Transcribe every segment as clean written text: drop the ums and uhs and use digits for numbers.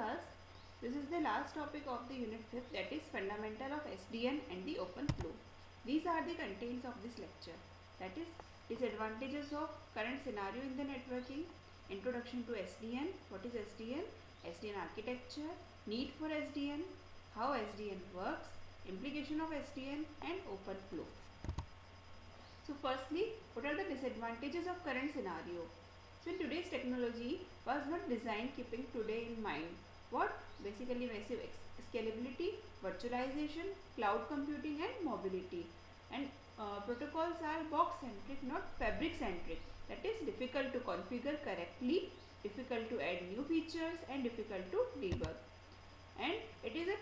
discuss, this is the last topic of the unit 5th, that is fundamental of SDN and the open flow. These are the contents of this lecture, that is disadvantages of current scenario in the networking, introduction to SDN, what is SDN, SDN architecture, need for SDN, how SDN works, implication of SDN and open flow. So firstly, what are the disadvantages of current scenario? So in today's technology was not designed keeping today in mind. What? Basically massive scalability, virtualization, cloud computing and mobility. And protocols are box centric, not fabric centric. That is difficult to configure correctly, difficult to add new features and difficult to debug. And it is a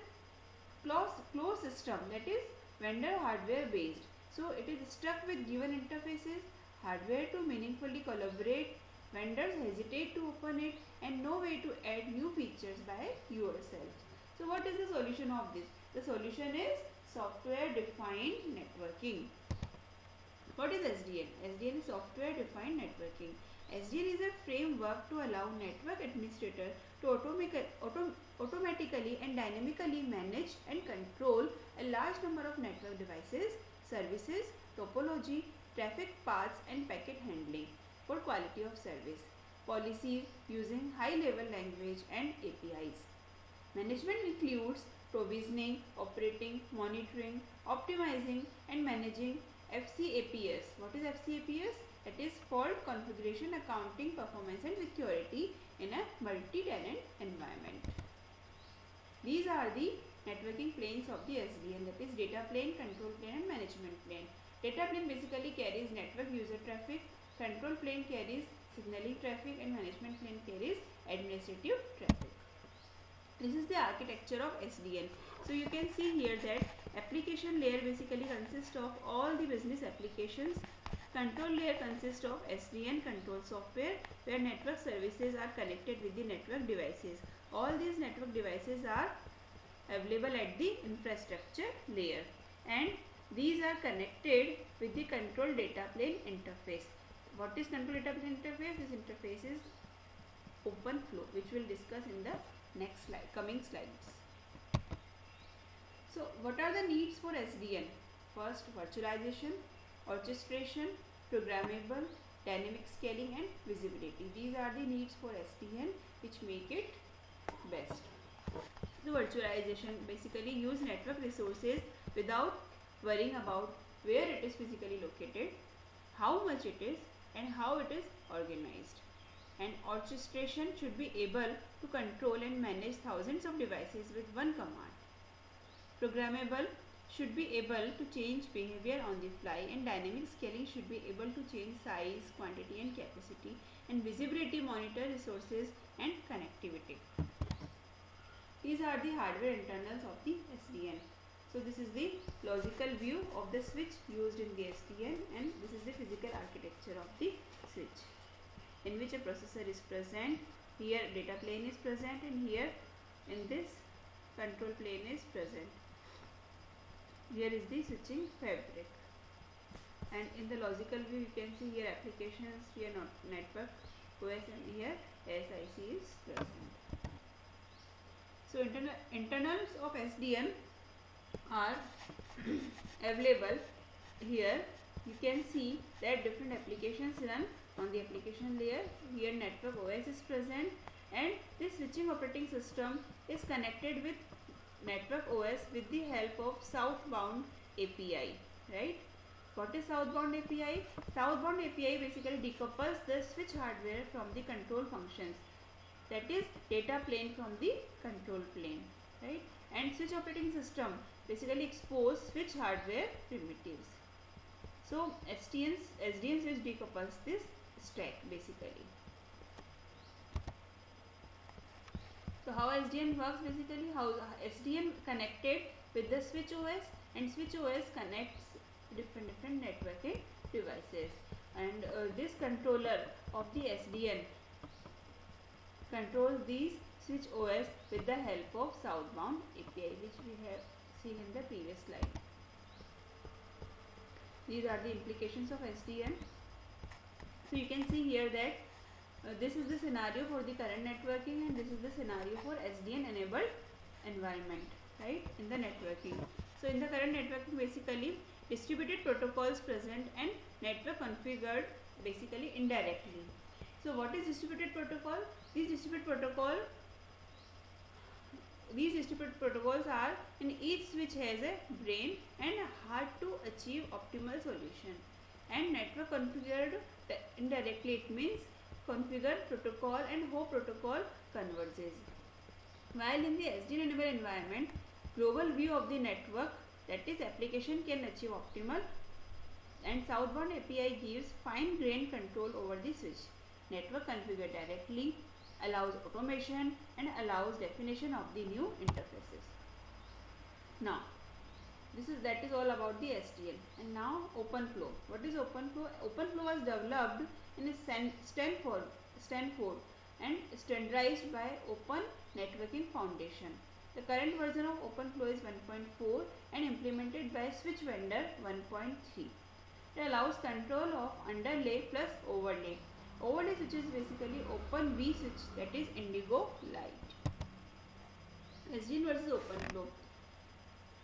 closed system, that is vendor hardware based. So it is stuck with given interfaces, hardware to meaningfully collaborate, vendors hesitate to open it and no way to add new features by yourself. So what is the solution of this? The solution is software defined networking. What is SDN? SDN is software defined networking. SDN is a framework to allow network administrator to automatically and dynamically manage and control a large number of network devices, services, topology, traffic paths and packet handling for quality of service. Policies using high level language and APIs. Management includes provisioning, operating, monitoring, optimizing and managing FCAPS. What is FCAPS? That is fault configuration, accounting, performance and security in a multi-tenant environment. These are the networking planes of the SDN, that is data plane, control plane and management plane. Data plane basically carries network user traffic, control plane carries signaling traffic and management plane carries administrative traffic. This is the architecture of SDN. So you can see here that application layer basically consists of all the business applications. Control layer consists of SDN control software where network services are connected with the network devices. All these network devices are available at the infrastructure layer and these are connected with the control data plane interface. What is control data plane interface? This interface is open flow, which we will discuss in the next slide, coming slides. So what are the needs for SDN? First, virtualization, orchestration, programmable, dynamic scaling and visibility. These are the needs for SDN which make it best. So virtualization basically use network resources without worrying about where it is physically located, how much it is and how it is organized. And orchestration should be able to control and manage thousands of devices with one command. Programmable should be able to change behavior on the fly and dynamic scaling should be able to change size, quantity and capacity, and visibility monitor resources and connectivity. These are the hardware internals of the SDN. So this is the logical view of the switch used in the SDN and this is the physical architecture of the switch, in which a processor is present, here data plane is present and here in this control plane is present. Here is the switching fabric and in the logical view you can see here applications, here network OS and here SIC is present. So internals of SDN are available here. You can see that different applications run on the application layer. Here network OS is present and this switching operating system is connected with network OS with the help of southbound API, right? What is southbound API? Southbound API basically decouples the switch hardware from the control functions, that is data plane from the control plane, right? And switch operating system basically expose switch hardware primitives. So SDN switch decouples this stack basically. So how SDN works basically, how SDN connected with the switch OS and switch OS connects different networking devices and this controller of the SDN controls these switch OS with the help of southbound API, which we have seen in the previous slide. These are the implications of SDN. So you can see here that This is the scenario for the current networking, and this is the scenario for SDN enabled environment, right, in the networking. So in the current networking, basically distributed protocols present and network configured basically indirectly. So what is distributed protocol? These distributed protocols are in each switch has a brain and hard to achieve optimal solution. And network configured indirectly, it means configured protocol and whole protocol converges. While in the SDN enabled environment, global view of the network, that is application, can achieve optimal, and southbound API gives fine-grained control over the switch. Network configured directly, allows automation and allows definition of the new interfaces. Now, that is all about the SDN. And now OpenFlow. What is OpenFlow? OpenFlow was developed in Stanford and standardized by Open Networking Foundation. The current version of OpenFlow is 1.4 and implemented by switch vendor 1.3. It allows control of underlay plus overlay. Overlay switch is basically Open V switch, that is Indigo Light. SDN versus OpenFlow.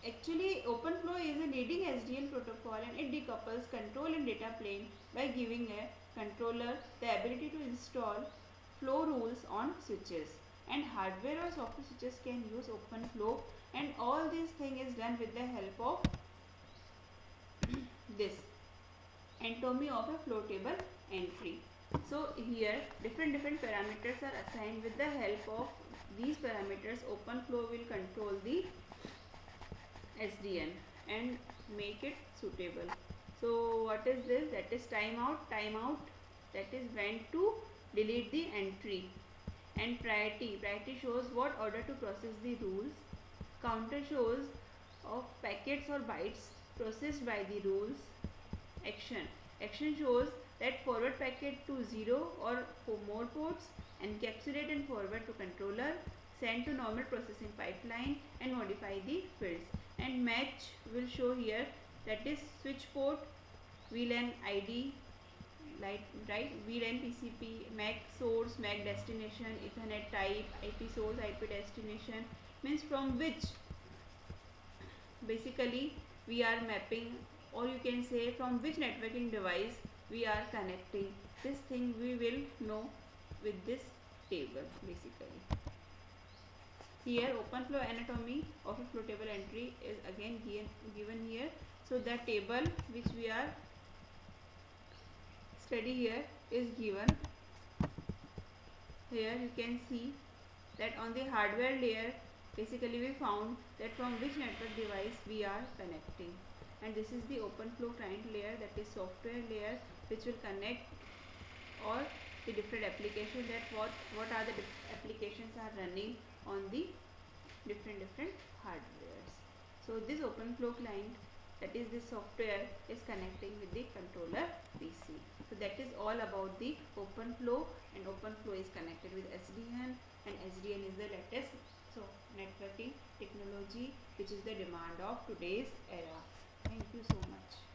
Actually, OpenFlow is a leading SDN protocol and it decouples control and data plane by giving a controller the ability to install flow rules on switches. And hardware or software switches can use OpenFlow, and all this thing is done with the help of this anatomy of a flow table entry. So here different parameters are assigned. With the help of these parameters, OpenFlow will control the SDN and make it suitable. So what is this? That is timeout. That is when to delete the entry. And priority shows what order to process the rules. Counter shows of packets or bytes processed by the rules. Action shows that forward packet to 0 or for more ports, encapsulate and forward to controller, send to normal processing pipeline and modify the fields. And match will show here, that is switch port, VLAN ID, right, VLAN TCP, MAC source, MAC destination, Ethernet type, IP source, IP destination, means from which basically we are mapping, or you can say from which networking device we are connecting. This thing we will know with this table basically. Here OpenFlow anatomy of a flow table entry is again given here. So that table which we are study here is given. Here you can see that on the hardware layer basically we found that from which network device we are connecting, and this is the OpenFlow client layer, that is software layer, which will connect all the different applications, that what are the applications are running on the different hardwares. So this OpenFlow client, that is this software, is connecting with the controller PC. So that is all about the OpenFlow, and OpenFlow is connected with SDN, and SDN is the latest networking technology which is the demand of today's era. Thank you so much.